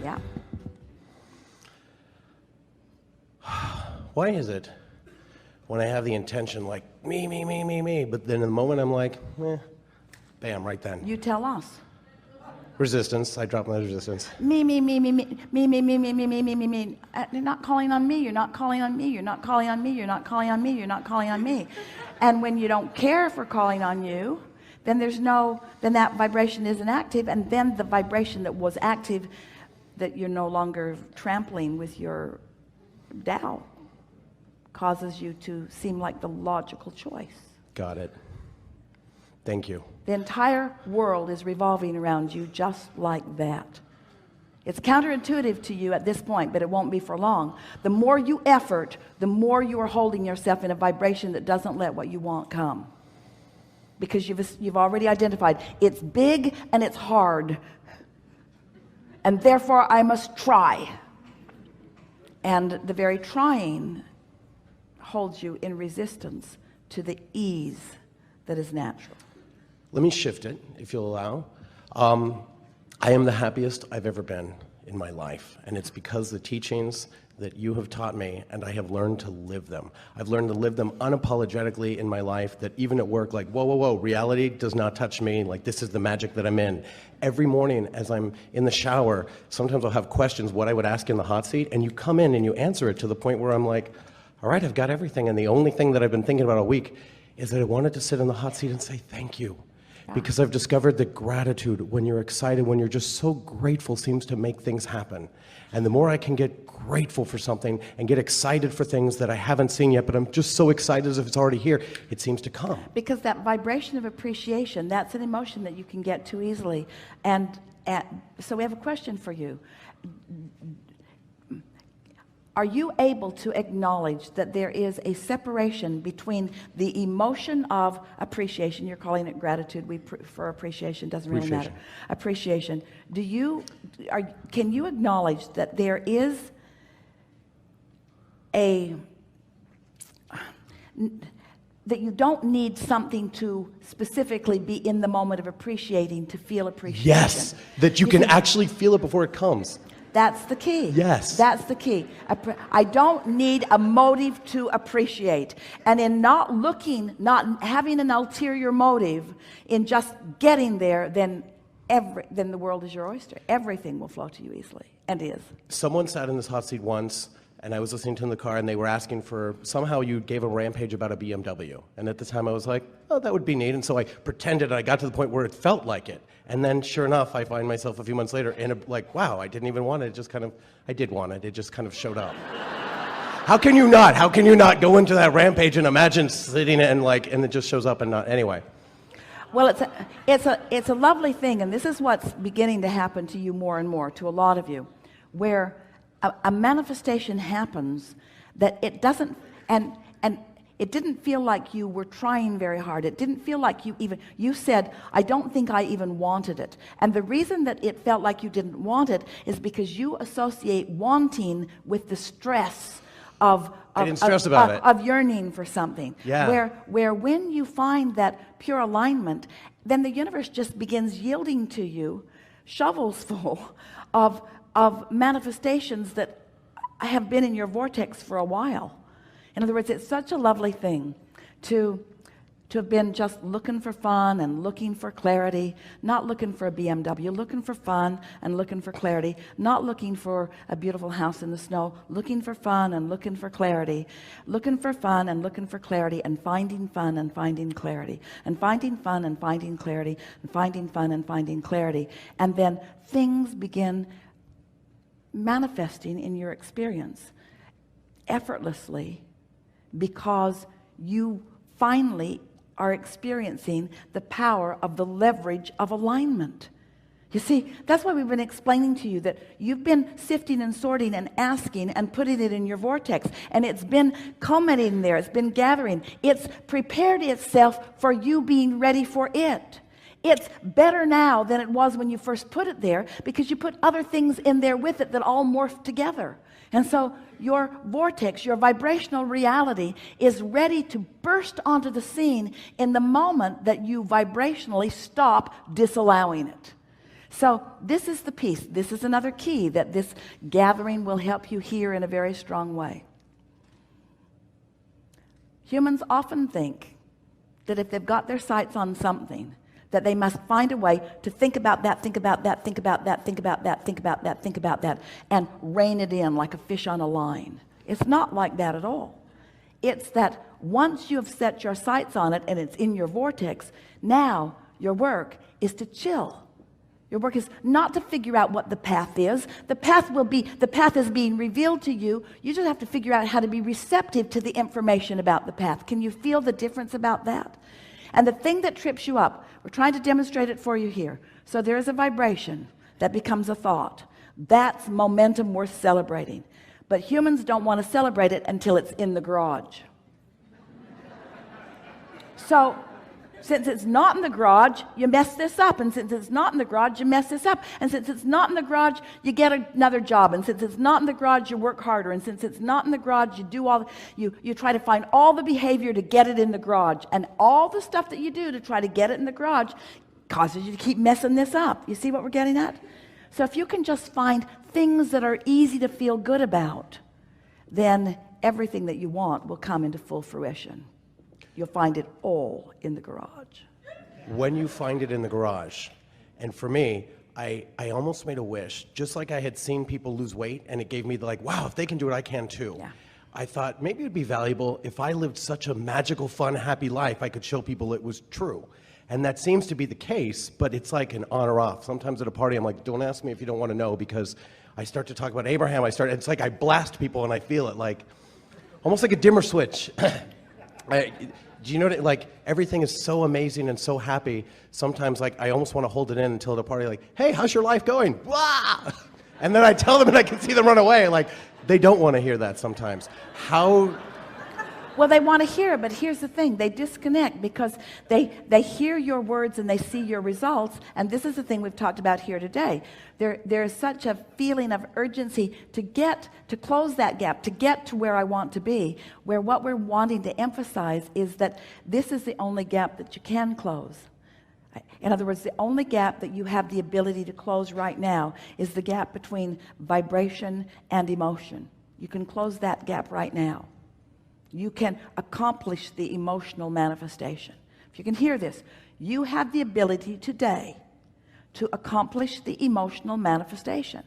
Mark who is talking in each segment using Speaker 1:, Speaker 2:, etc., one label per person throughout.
Speaker 1: Yeah.
Speaker 2: Why is it when I have the intention like me, but then in the moment I'm like, bam, right then.
Speaker 1: You tell us.
Speaker 2: Resistance. I drop my resistance.
Speaker 1: Me. You're not calling on me. You're not calling on me. You're not calling on me. You're not calling on me. You're not calling on me. And when you don't care for calling on you, then then that vibration isn't active, and then the vibration that was active, that you're no longer trampling with your doubt, causes you to seem like the logical choice.
Speaker 2: Got it. Thank you.
Speaker 1: The entire world is revolving around you just like that. It's counterintuitive to you at this point, but it won't be for long. The more you effort, the more you are holding yourself in a vibration that doesn't let what you want come. Because you've already identified it's big and it's hard, and therefore I must try. And the very trying holds you in resistance to the ease that is natural.
Speaker 2: Let me shift it, if you'll allow. I am the happiest I've ever been in my life, and it's because the teachings that you have taught me, and I have learned to live them. I've learned to live them unapologetically in my life, that even at work, like, whoa, reality does not touch me, like this is the magic that I'm in. Every morning as I'm in the shower, sometimes I'll have questions what I would ask in the hot seat, and you come in and you answer it to the point where I'm like, all right, I've got everything, and the only thing that I've been thinking about all week is that I wanted to sit in the hot seat and say thank you. Because I've discovered that gratitude, when you're excited, when you're just so grateful, seems to make things happen. And the more I can get grateful for something and get excited for things that I haven't seen yet, but I'm just so excited as if it's already here, it seems to come.
Speaker 1: Because that vibration of appreciation, that's an emotion that you can get too easily. And so we have a question for you. Are you able to acknowledge that there is a separation between the emotion of appreciation? You're calling it gratitude. We prefer appreciation. Doesn't really matter. Appreciation. Can you acknowledge that there is that you don't need something to specifically be in the moment of appreciating to feel appreciation?
Speaker 2: Yes, that you can actually feel it before it comes.
Speaker 1: That's the key.
Speaker 2: Yes.
Speaker 1: That's the key. I don't need a motive to appreciate. And in not having an ulterior motive, in just getting there, then the world is your oyster. Everything will flow to you easily, and is.
Speaker 2: Someone sat in this hot seat once, and I was listening to them in the car, and they were asking for, somehow you gave a rampage about a BMW. And at the time I was like, oh, that would be neat. And so I pretended, and I got to the point where it felt like it. And then sure enough, I find myself a few months later in wow, I didn't even want it. I did want it. It just kind of showed up. How can you not go into that rampage and imagine sitting and it just shows up and not, anyway.
Speaker 1: Well, it's a lovely thing, and this is what's beginning to happen to you more and more, to a lot of you, where a manifestation happens that it doesn't, and it didn't feel like you were trying very hard. It didn't feel like you said, I don't think I even wanted it. And the reason that it felt like you didn't want it is because you associate wanting with the stress of yearning for something.
Speaker 2: Yeah.
Speaker 1: Where when you find that pure alignment, then the universe just begins yielding to you shovels full of manifestations that have been in your vortex for a while. In other words, it's such a lovely thing to have been just looking for fun and looking for clarity, not looking for a BMW, looking for fun and looking for clarity, not looking for a beautiful house in the snow, looking for fun and looking for clarity, looking for fun and looking for clarity, and finding fun and finding clarity, and finding fun and finding clarity, and finding fun and finding clarity. And then things begin manifesting in your experience effortlessly, because you finally are experiencing the power of the leverage of alignment. You see, that's why we've been explaining to you that you've been sifting and sorting and asking and putting it in your vortex, and it's been culminating there, it's been gathering, it's prepared itself for you being ready for it. It's better now than it was when you first put it there, because you put other things in there with it that all morph together. And so your vortex, your vibrational reality, is ready to burst onto the scene in the moment that you vibrationally stop disallowing it. So this is the piece. This is another key that this gathering will help you hear in a very strong way. Humans often think that if they've got their sights on something, that they must find a way to think about that, think about that, think about that, think about that, think about that, think about that, and rein it in like a fish on a line. It's not like that at all. It's that once you have set your sights on it and it's in your vortex, now your work is to chill. Your work is not to figure out what the path is. The path is being revealed to you. You just have to figure out how to be receptive to the information about the path. Can you feel the difference about that? And the thing that trips you up, we're trying to demonstrate it for you here. So there is a vibration that becomes a thought. That's momentum worth celebrating. But humans don't want to celebrate it until it's in the garage. So since it's not in the garage, you mess this up. And since it's not in the garage, you mess this up. And since it's not in the garage, you get another job. And since it's not in the garage, you work harder. And since it's not in the garage, you try to find all the behavior to get it in the garage. And all the stuff that you do to try to get it in the garage causes you to keep messing this up. You see what we're getting at? So if you can just find things that are easy to feel good about, then everything that you want will come into full fruition. You'll find it all in the garage.
Speaker 2: When you find it in the garage, and for me, I almost made a wish, just like I had seen people lose weight, and it gave me the like, wow, if they can do it, I can too.
Speaker 1: Yeah.
Speaker 2: I thought maybe it would be valuable if I lived such a magical, fun, happy life, I could show people it was true. And that seems to be the case, but it's like an on or off. Sometimes at a party, I'm like, don't ask me if you don't want to know, because I start to talk about Abraham, it's like I blast people and I feel it like, almost like a dimmer switch. Do you know that, like, everything is so amazing and so happy, sometimes like I almost want to hold it in until the party, like, hey, how's your life going? Wah! And then I tell them and I can see them run away. Like, they don't want to hear that sometimes.
Speaker 1: Well, they want to hear, but here's the thing. They disconnect because they hear your words and they see your results. And this is the thing we've talked about here today. There is such a feeling of urgency to close that gap, to get to where I want to be, where what we're wanting to emphasize is that this is the only gap that you can close. In other words, the only gap that you have the ability to close right now is the gap between vibration and emotion. You can close that gap right now. You can accomplish the emotional manifestation. If you can hear this, you have the ability today to accomplish the emotional manifestation.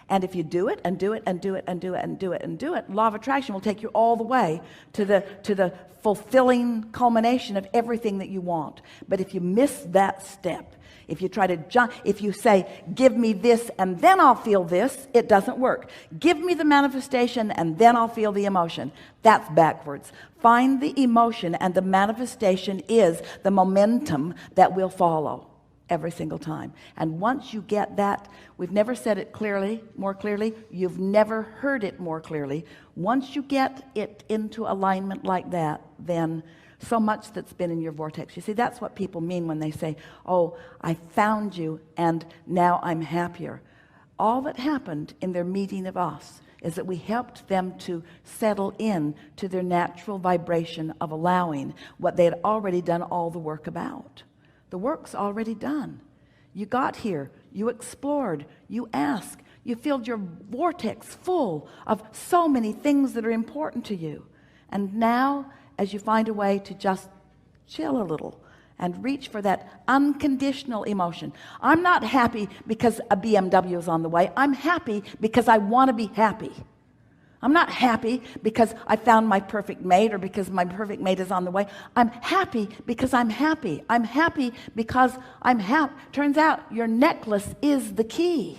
Speaker 1: And if you do it and do it and do it and do it and do it and do it, law of attraction will take you all the way to the fulfilling culmination of everything that you want. But if you miss that step, if you try to jump, if you say, give me this and then I'll feel this, it doesn't work. Give me the manifestation and then I'll feel the emotion. That's backwards. Find the emotion, and the manifestation is the momentum that will follow every single time. And once you get that, we've never said it more clearly, you've never heard it more clearly. Once you get it into alignment like that, then so much that's been in your vortex. You see, that's what people mean when they say, oh, I found you and now I'm happier. All that happened in their meeting of us is that we helped them to settle in to their natural vibration of allowing what they had already done all the work about. The work's already done. You got here, you explored, you asked, you filled your vortex full of so many things that are important to you. And now, as you find a way to just chill a little and reach for that unconditional emotion. I'm not happy because a BMW is on the way. I'm happy because I want to be happy. I'm not happy because I found my perfect mate or because my perfect mate is on the way. I'm happy because I'm happy. I'm happy because I'm happy. Turns out your necklace is the key.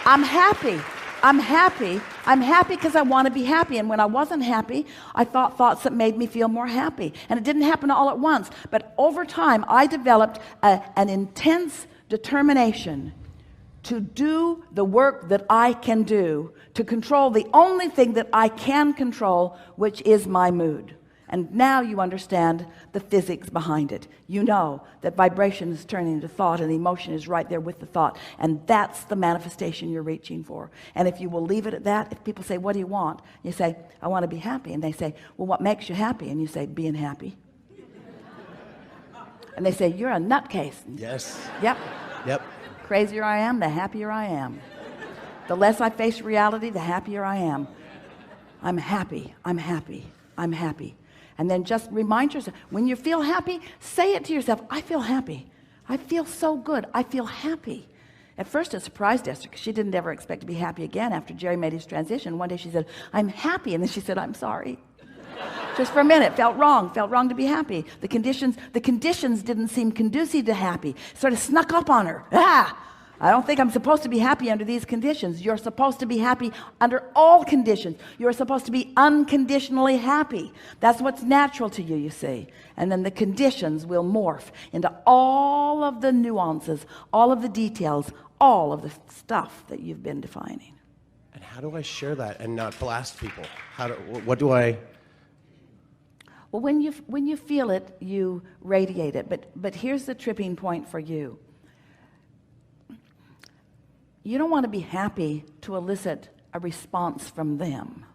Speaker 1: I'm happy. I'm happy. I'm happy because I want to be happy. And when I wasn't happy, I thought thoughts that made me feel more happy. And it didn't happen all at once. But over time, I developed an intense determination to do the work that I can do, to control the only thing that I can control, which is my mood. And now you understand the physics behind it. You know that vibration is turning into thought, and emotion is right there with the thought. And that's the manifestation you're reaching for. And if you will leave it at that, if people say, what do you want? You say, I want to be happy. And they say, well, what makes you happy? And you say, being happy. And they say, you're a nutcase.
Speaker 2: Yes.
Speaker 1: Yep.
Speaker 2: Yep.
Speaker 1: Crazier I am, the happier I am. The less I face reality, the happier I am. I'm happy, I'm happy, I'm happy. And then just remind yourself, when you feel happy, say it to yourself, I feel happy. I feel so good. I feel happy. At first it surprised Esther because she didn't ever expect to be happy again after Jerry made his transition. One day she said, I'm happy. And then she said, I'm sorry. Just for a minute, felt wrong to be happy. The conditions didn't seem conducive to happy. Sort of snuck up on her. I don't think I'm supposed to be happy under these conditions. You're supposed to be happy under all conditions. You're supposed to be unconditionally happy. That's what's natural to you, you see. And then the conditions will morph into all of the nuances, all of the details, all of the stuff that you've been defining.
Speaker 2: And how do I share that and not blast people? What do I...
Speaker 1: Well, when you feel it, you radiate it. But here's the tripping point for you. You don't want to be happy to elicit a response from them.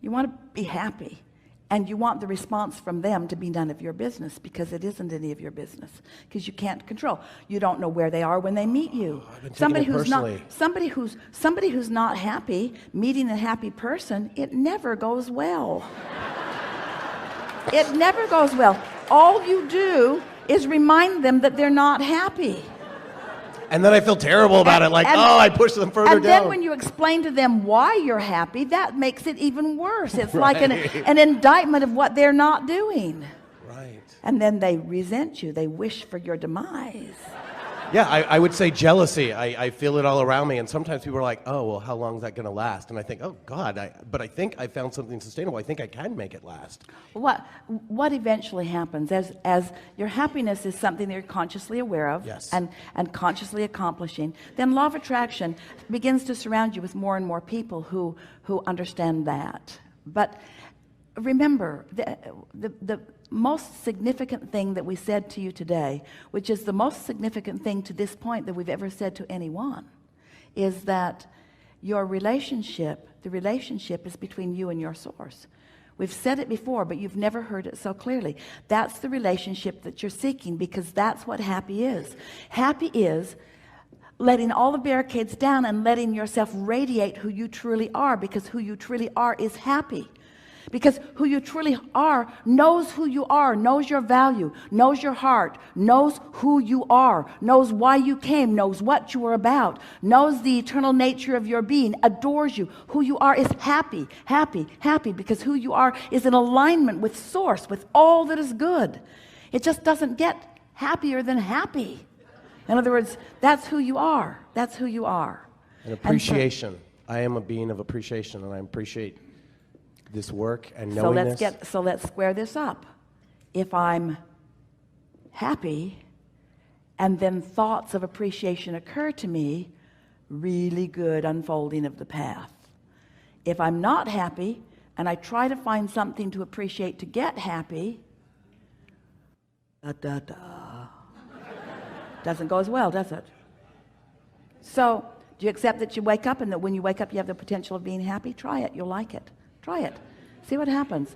Speaker 1: You want to be happy, and you want the response from them to be none of your business, because it isn't any of your business, because you can't control. You don't know where they are when they meet you. Somebody who's not happy, meeting a happy person, it never goes well. It never goes well. All you do is remind them that they're not happy.
Speaker 2: And then I feel terrible about it, like, I pushed them further down.
Speaker 1: And then when you explain to them why you're happy, that makes it even worse. It's like an indictment of what they're not doing.
Speaker 2: Right.
Speaker 1: And then they resent you. They wish for your demise.
Speaker 2: Yeah, I would say jealousy. I feel it all around me. And sometimes people are like, oh, well, how long is that going to last? And I think, oh, God, but I think I found something sustainable. I think I can make it last.
Speaker 1: What eventually happens as your happiness is something that you're consciously aware of,
Speaker 2: yes,
Speaker 1: and consciously accomplishing, then law of attraction begins to surround you with more and more people who understand that. But remember, the most significant thing that we said to you today, which is the most significant thing to this point that we've ever said to anyone, is that your relationship, the relationship is between you and your source. We've said it before, but you've never heard it so clearly. That's the relationship that you're seeking, because that's what happy is. Happy is letting all the barricades down and letting yourself radiate who you truly are, because who you truly are is happy. Because who you truly are knows who you are, knows your value, knows your heart, knows who you are, knows why you came, knows what you are about, knows the eternal nature of your being, adores you. Who you are is happy, happy, happy, because who you are is in alignment with source, with all that is good. It just doesn't get happier than happy. In other words, that's who you are. That's who you are.
Speaker 2: And appreciation. I am a being of appreciation, and I appreciate this work and knowing
Speaker 1: so let's square this up. If I'm happy and then thoughts of appreciation occur to me, really good unfolding of the path. If I'm not happy and I try to find something to appreciate to get happy, doesn't go as well, does it? So do you accept that you wake up, and that when you wake up you have the potential of being happy? Try it. You'll like it. Try it. See what happens.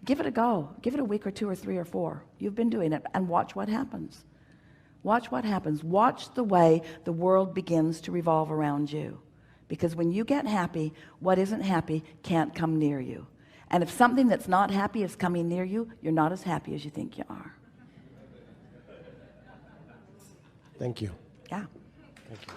Speaker 1: Give it a go. Give it a week or 2 or 3 or 4. You've been doing it, and watch what happens. Watch what happens. Watch the way the world begins to revolve around you. Because when you get happy, what isn't happy can't come near you. And if something that's not happy is coming near you, you're not as happy as you think you are.
Speaker 2: Thank you.
Speaker 1: Yeah.
Speaker 2: Thank you.